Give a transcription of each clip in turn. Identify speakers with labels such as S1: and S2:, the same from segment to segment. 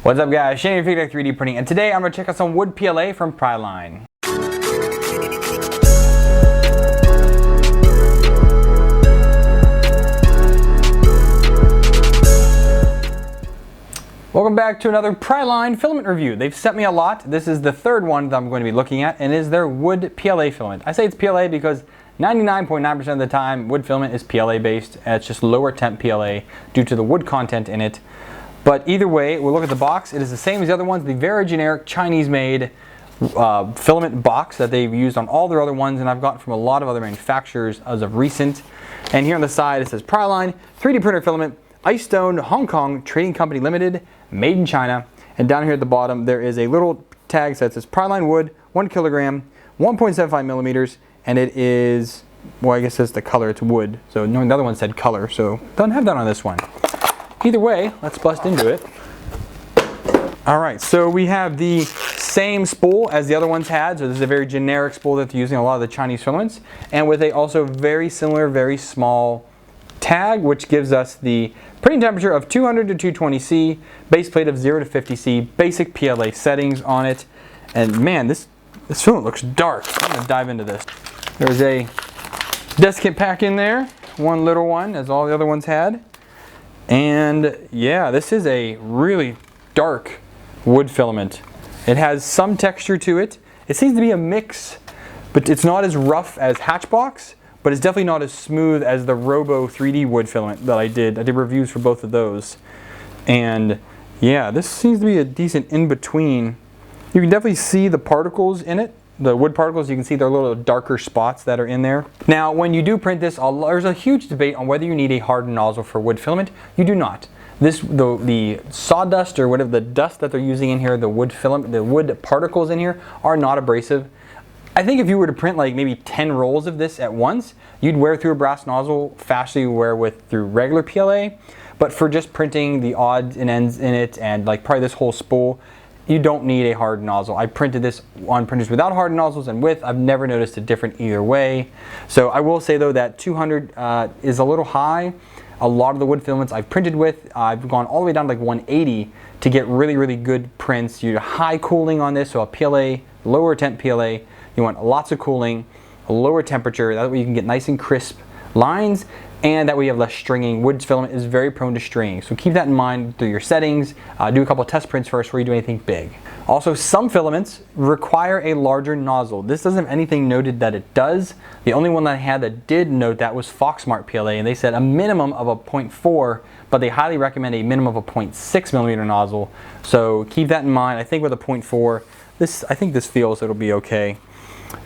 S1: What's up guys, Shane here, Fugatech 3D Printing, and today I'm going to check out some wood PLA from Priline. Welcome back to another Priline filament review. They've sent me a lot. This is the third one that I'm going to be looking at, and it is their wood PLA filament. I say it's PLA because 99.9% of the time wood filament is PLA based. It's just lower temp PLA due to the wood content in it. But either way, we'll look at the box. It is the same as the other ones, the very generic Chinese-made filament box that they've used on all their other ones, and I've gotten from a lot of other manufacturers as of recent. And here on the side it says Priline 3D printer filament, Ice Stone, Hong Kong Trading Company Limited, made in China. And down here at the bottom there is a little tag that says Priline wood, 1 kilogram, 1.75 millimeters, and it is, well, I guess that's the color, it's wood. So no, the other one said color, so don't have that on this one. Either way, let's bust into it. Alright, so we have the same spool as the other ones had. So this is a very generic spool that they're using a lot of the Chinese filaments. And with a also very similar, very small tag, which gives us the printing temperature of 200 to 220 C, base plate of 0 to 50 C, basic PLA settings on it. And man, this filament looks dark. I'm going to dive into this. There's a desiccant pack in there, one little one, as all the other ones had. And yeah, this is a really dark wood filament. It has some texture to it. It seems to be a mix, but it's not as rough as Hatchbox, but it's definitely not as smooth as the Robo 3D wood filament that I did. I did reviews for both of those. And yeah, this seems to be a decent in-between. You can definitely see the particles in it. The wood particles, you can see there are little darker spots that are in there. Now, when you do print this, there's a huge debate on whether you need a hardened nozzle for wood filament. You do not. The sawdust or whatever the dust that they're using in here, the wood filament, the wood particles in here are not abrasive. I think if you were to print like maybe 10 rolls of this at once, you'd wear through a brass nozzle faster than you wear through regular PLA. But for just printing the odds and ends in it and like probably this whole spool, you don't need a hard nozzle. I printed this on printers without hard nozzles and with. I've never noticed a difference either way. So I will say though that 200 is a little high. A lot of the wood filaments I've printed with, I've gone all the way down to like 180 to get really, really good prints. You need high cooling on this, so a PLA, lower temp PLA. You want lots of cooling, a lower temperature. That way you can get nice and crisp lines, and that way you have less stringing. Wood filament is very prone to stringing, so keep that in mind through your settings. Do a couple test prints first before you do anything big. Also, some filaments require a larger nozzle. This doesn't have anything noted that it does. The only one that I had that did note that was Foxmart PLA, and they said a minimum of a 0.4, but they highly recommend a minimum of a 0.6 millimeter nozzle. So keep that in mind. I think with a 0.4, I think this feels it'll be okay.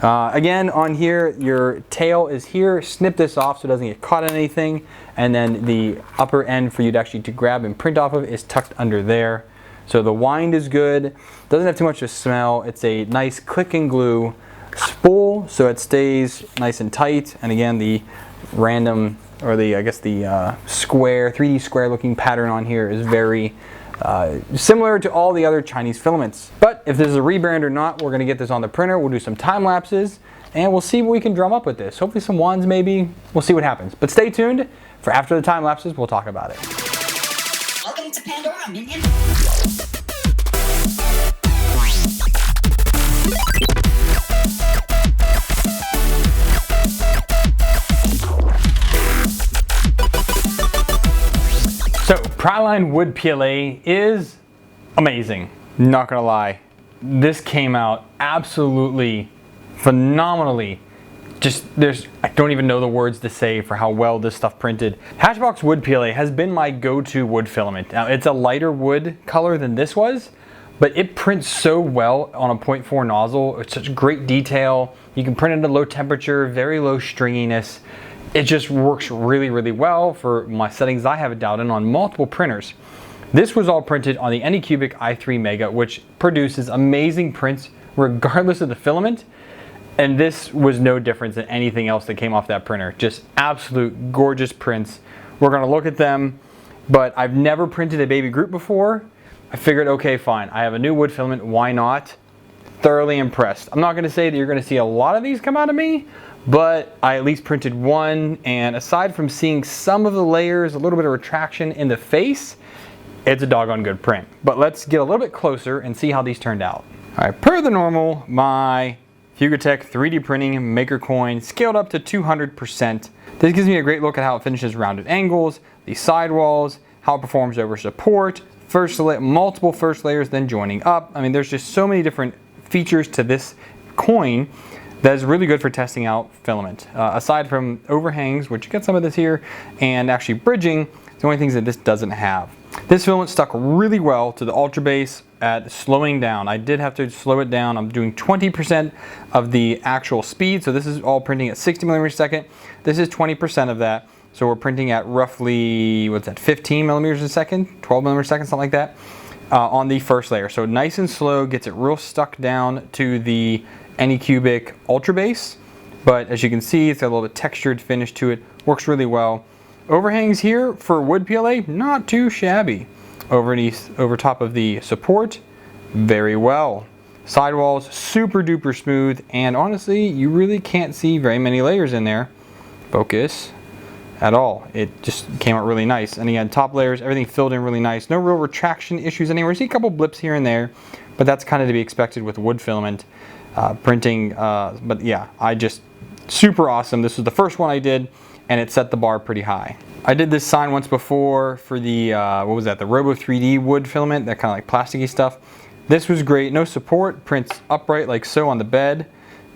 S1: Again, on here, your tail is here. Snip this off so it doesn't get caught in anything. And then the upper end for you to actually grab and print off of is tucked under there. So the wind is good. Doesn't have too much to smell. It's a nice click and glue spool, so it stays nice and tight. And again, the random, or the, I guess the square, 3D square looking pattern on here is very similar to all the other Chinese filaments. But if this is a rebrand or not, we're going to get this on the printer. We'll do some time lapses and we'll see what we can drum up with this. Hopefully some wands maybe. We'll see what happens. But stay tuned for after the time lapses. We'll talk about it.
S2: Welcome to Pandora, minion.
S1: So Priline wood PLA is amazing, not gonna lie. This came out absolutely phenomenally. I don't even know the words to say for how well this stuff printed. Hatchbox wood PLA has been my go-to wood filament. Now it's a lighter wood color than this was, but it prints so well on a 0.4 nozzle. It's such great detail. You can print it at a low temperature, very low stringiness. It just works really, really well for my settings I have it dialed in on multiple printers. This was all printed on the Anycubic i3 Mega, which produces amazing prints regardless of the filament. And this was no different than anything else that came off that printer. Just absolute gorgeous prints. We're gonna look at them, but I've never printed a Baby Groot before. I figured, okay, fine. I have a new wood filament, why not? Thoroughly impressed. I'm not gonna say that you're gonna see a lot of these come out of me, but I at least printed one, and aside from seeing some of the layers, a little bit of retraction in the face, it's a doggone good print. But let's get a little bit closer and see how these turned out. All right, per the normal, my Fugatech 3D printing maker coin scaled up to 200%. This gives me a great look at how it finishes rounded angles, the sidewalls, how it performs over support, multiple first layers, then joining up. I mean, there's just so many different features to this coin that is really good for testing out filament. Aside from overhangs, which you get some of this here, and actually bridging, the only things that this doesn't have. This filament stuck really well to the Ultra Base at slowing down. I did have to slow it down. I'm doing 20% of the actual speed, so this is all printing at 60 millimeters a second. This is 20% of that, so we're printing at roughly, what's that, 15 millimeters a second, 12 millimeters a second, something like that, on the first layer. So nice and slow, gets it real stuck down to the Anycubic Ultra Base, but as you can see, it's got a little bit textured finish to it, works really well. Overhangs here for wood PLA, not too shabby. Over top of the support, very well. Sidewalls, super duper smooth, and honestly, you really can't see very many layers in there. Focus. At all. It just came out really nice. And again, top layers, everything filled in really nice. No real retraction issues anywhere. You see a couple blips here and there, but that's kind of to be expected with wood filament printing. But yeah, super awesome. This was the first one I did, and it set the bar pretty high. I did this sign once before for the, what was that, the Robo 3D wood filament, that kind of like plasticky stuff. This was great, no support, prints upright like so on the bed.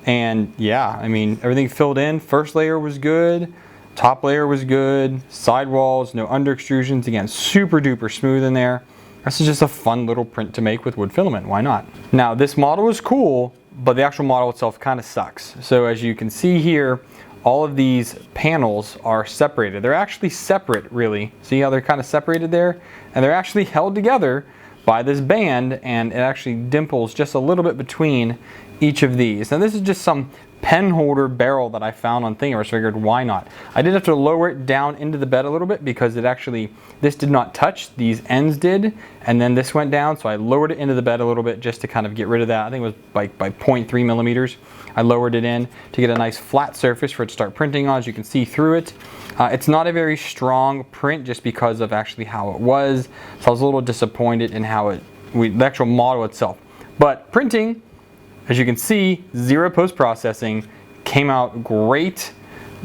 S1: And yeah, I mean, everything filled in. First layer was good, top layer was good, sidewalls, no under extrusions. Again, super duper smooth in there. This is just a fun little print to make with wood filament, why not? Now this model is cool, but the actual model itself kind of sucks. So as you can see here, all of these panels are separated. They're actually separate, really. See how they're kind of separated there? And they're actually held together by this band, and it actually dimples just a little bit between each of these. Now this is just some pen holder barrel that I found on Thingiverse, so I figured why not. I did have to lower it down into the bed a little bit because this did not touch, these ends did, and then this went down, so I lowered it into the bed a little bit just to kind of get rid of that. I think it was by 0.3 millimeters. I lowered it in to get a nice flat surface for it to start printing on, as you can see through it. It's not a very strong print just because of actually how it was, so I was a little disappointed in how the actual model itself. But printing, as you can see, zero post-processing, came out great,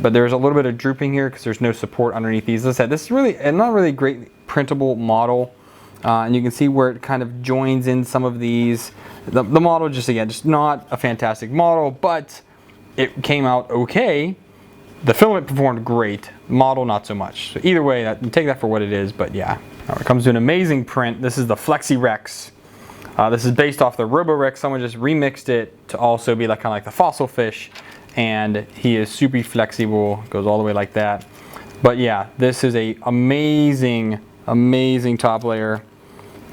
S1: but there's a little bit of drooping here because there's no support underneath these. As I said, this is really not really great printable model, and you can see where it kind of joins in some of these. The model, just not a fantastic model, but it came out okay. The filament performed great, model not so much. So either way, take that for what it is, but yeah. Now it comes to an amazing print. This is the Flexi Rex. This is based off the Roborex. Someone just remixed it to also be kind of like the fossil fish, and he is super flexible, goes all the way like that. But yeah, this is a amazing top layer,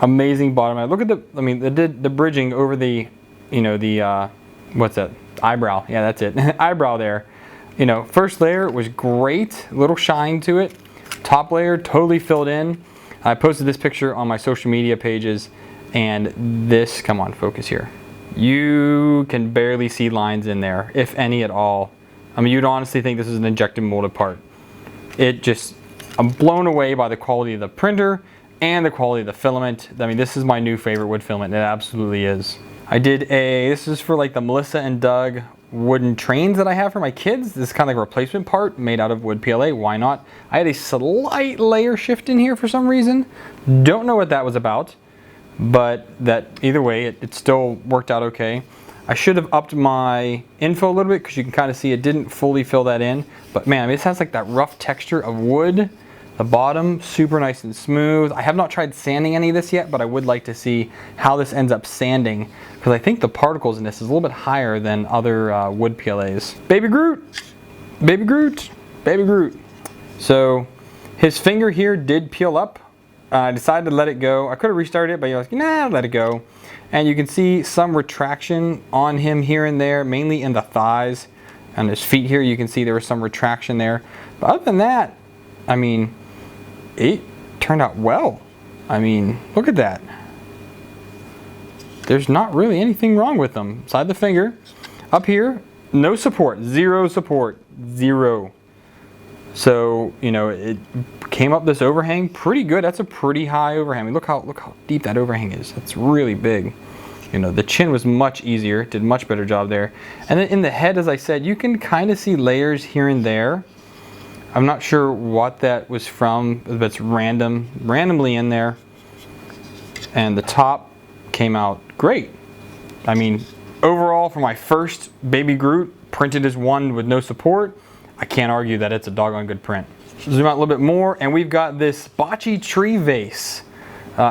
S1: amazing bottom layer. Look at the bridging over the, what's that, eyebrow? Yeah, that's it, eyebrow there. First layer was great, little shine to it. Top layer totally filled in. I posted this picture on my social media pages. And this, come on, focus here. You can barely see lines in there, if any at all. I mean, you'd honestly think this is an injected molded part. I'm blown away by the quality of the printer and the quality of the filament. I mean, this is my new favorite wood filament. It absolutely is. This is for like the Melissa and Doug wooden trains that I have for my kids. This is kind of like a replacement part made out of wood PLA. Why not? I had a slight layer shift in here for some reason. Don't know what that was about. But either way, it still worked out okay. I should have upped my info a little bit because you can kind of see it didn't fully fill that in. But man, this has like that rough texture of wood. The bottom, super nice and smooth. I have not tried sanding any of this yet, but I would like to see how this ends up sanding because I think the particles in this is a little bit higher than other wood PLAs. Baby Groot, Baby Groot, Baby Groot. So his finger here did peel up. I decided to let it go. I could have restarted it, but I was like, nah, let it go. And you can see some retraction on him here and there, mainly in the thighs. On his feet here, you can see there was some retraction there. But other than that, I mean, it turned out well. I mean, look at that. There's not really anything wrong with them. Side the finger. Up here, no support, zero support, zero. So, you know, it came up this overhang pretty good. That's a pretty high overhang. I mean, look how deep that overhang is. That's really big. You know, the chin was much easier, did a much better job there. And then in the head, as I said, you can kind of see layers here and there. I'm not sure what that was from, but it's randomly in there. And the top came out great. I mean, overall, for my first Baby Groot, printed as one with no support, I can't argue that it's a doggone good print. Zoom out a little bit more, and we've got this bocce tree vase.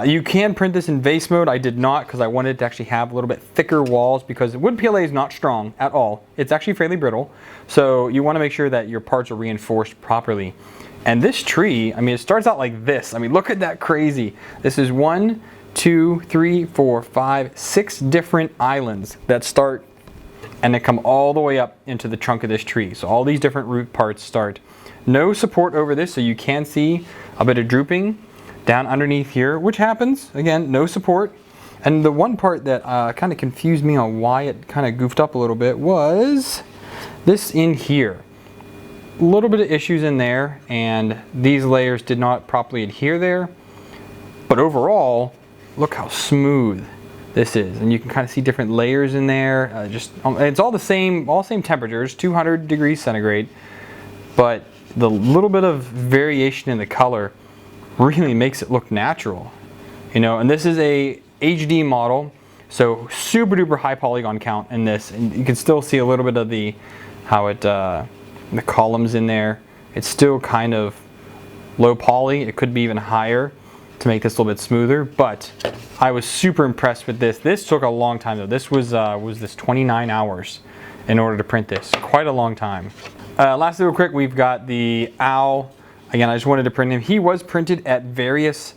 S1: You can print this in vase mode. I did not because I wanted to actually have a little bit thicker walls because wood PLA is not strong at all. It's actually fairly brittle. So you want to make sure that your parts are reinforced properly. And this tree, I mean, it starts out like this. I mean, look at that crazy. This is 1, 2, 3, 4, 5, 6 different islands that start and they come all the way up into the trunk of this tree. So all these different root parts start. No support over this, so you can see a bit of drooping down underneath here, which happens. Again, no support. And the one part that kind of confused me on why it kind of goofed up a little bit was this in here. A little bit of issues in there, and these layers did not properly adhere there. But overall, look how smooth this is, and you can kind of see different layers in there. It's all the same, same temperatures, 200 degrees centigrade, but the little bit of variation in the color really makes it look natural, you know. And this is a HD model, so super duper high polygon count in this, and you can still see a little bit of the columns in there. It's still kind of low poly. It could be even higher to make this a little bit smoother, but I was super impressed with this. This took a long time though. This was this 29 hours in order to print this. Quite a long time. Last real quick, we've got the owl. Again, I just wanted to print him. He was printed at various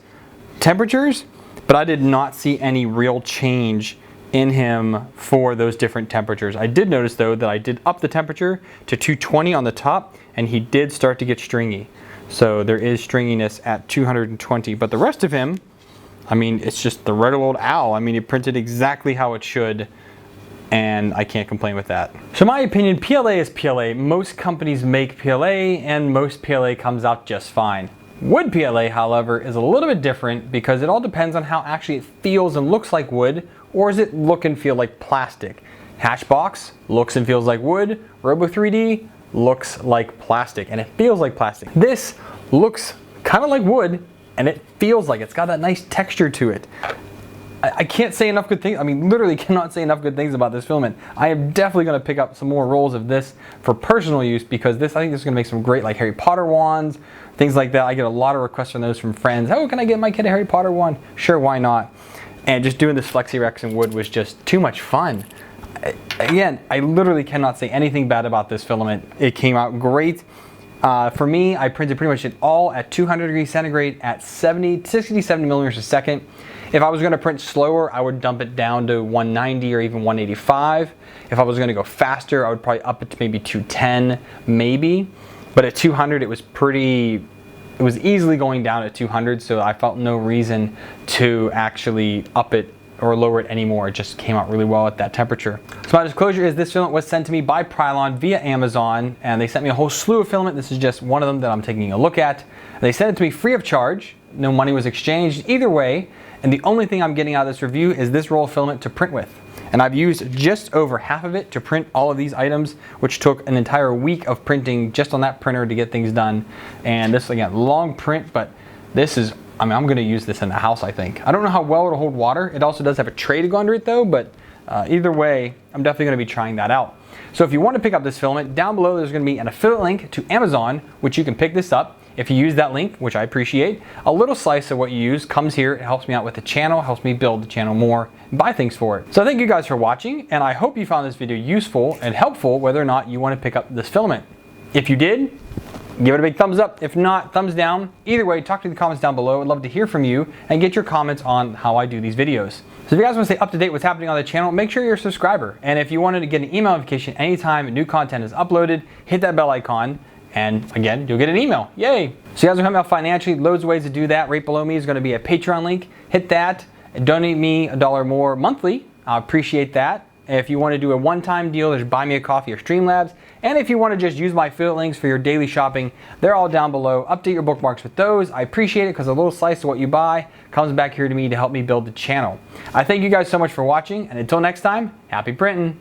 S1: temperatures, but I did not see any real change in him for those different temperatures. I did notice though that I did up the temperature to 220 on the top, and he did start to get stringy. So there is stringiness at 220, but the rest of him, I mean, it's just the regular old owl. I mean, it printed exactly how it should, and I can't complain with that. So in my opinion, PLA is PLA. Most companies make PLA, and most PLA comes out just fine. Wood PLA, however, is a little bit different because it all depends on how actually it feels and looks like wood, or does it look and feel like plastic. Hatchbox looks and feels like wood. Robo 3D looks like plastic, and it feels like plastic. This looks kind of like wood, and it feels like it's got that nice texture to it. I can't say enough good things. I mean, literally cannot say enough good things about this filament. I am definitely going to pick up some more rolls of this for personal use because I think this is going to make some great like Harry Potter wands, things like that. I get a lot of requests on those from friends. Oh, can I get my kid a Harry Potter wand? Sure, why not? And just doing this FlexiRex in wood was just too much fun. Again, I literally cannot say anything bad about this filament. It came out great. For me, I printed pretty much it all at 200 degrees centigrade at 60 to 70 millimeters a second. If I was going to print slower, I would dump it down to 190 or even 185. If I was going to go faster, I would probably up it to maybe 210, maybe. But at 200, it was easily going down at 200, so I felt no reason to actually up it or lower it anymore. It just came out really well at that temperature. So my disclosure is this filament was sent to me by Priline via Amazon, and they sent me a whole slew of filament. This is just one of them that I'm taking a look at. They sent it to me free of charge. No money was exchanged either way, and the only thing I'm getting out of this review is this roll of filament to print with. And I've used just over half of it to print all of these items, which took an entire week of printing just on that printer to get things done. And this, again, long print, but this is, I mean, I'm gonna use this in the house, I think. I don't know how well it'll hold water. It also does have a tray to go under it though, but either way, I'm definitely gonna be trying that out. So if you want to pick up this filament, down below there's gonna be an affiliate link to Amazon, which you can pick this up. If you use that link, which I appreciate, a little slice of what you use comes here. It helps me out with the channel, helps me build the channel more, and buy things for it. So thank you guys for watching, and I hope you found this video useful and helpful whether or not you want to pick up this filament. If you did, give it a big thumbs up. If not, thumbs down. Either way, talk to me in the comments down below. I'd love to hear from you and get your comments on how I do these videos. So if you guys want to stay up to date what's happening on the channel, make sure you're a subscriber. And if you wanted to get an email notification anytime new content is uploaded, hit that bell icon. And again, you'll get an email. Yay! So you guys are helping out financially, loads of ways to do that. Right below me is going to be a Patreon link. Hit that and donate me $1 more monthly. I appreciate that. If you want to do a one-time deal, there's Buy Me a Coffee or Streamlabs. And if you want to just use my affiliate links for your daily shopping, they're all down below. Update your bookmarks with those. I appreciate it because a little slice of what you buy comes back here to me to help me build the channel. I thank you guys so much for watching, and until next time, happy printing!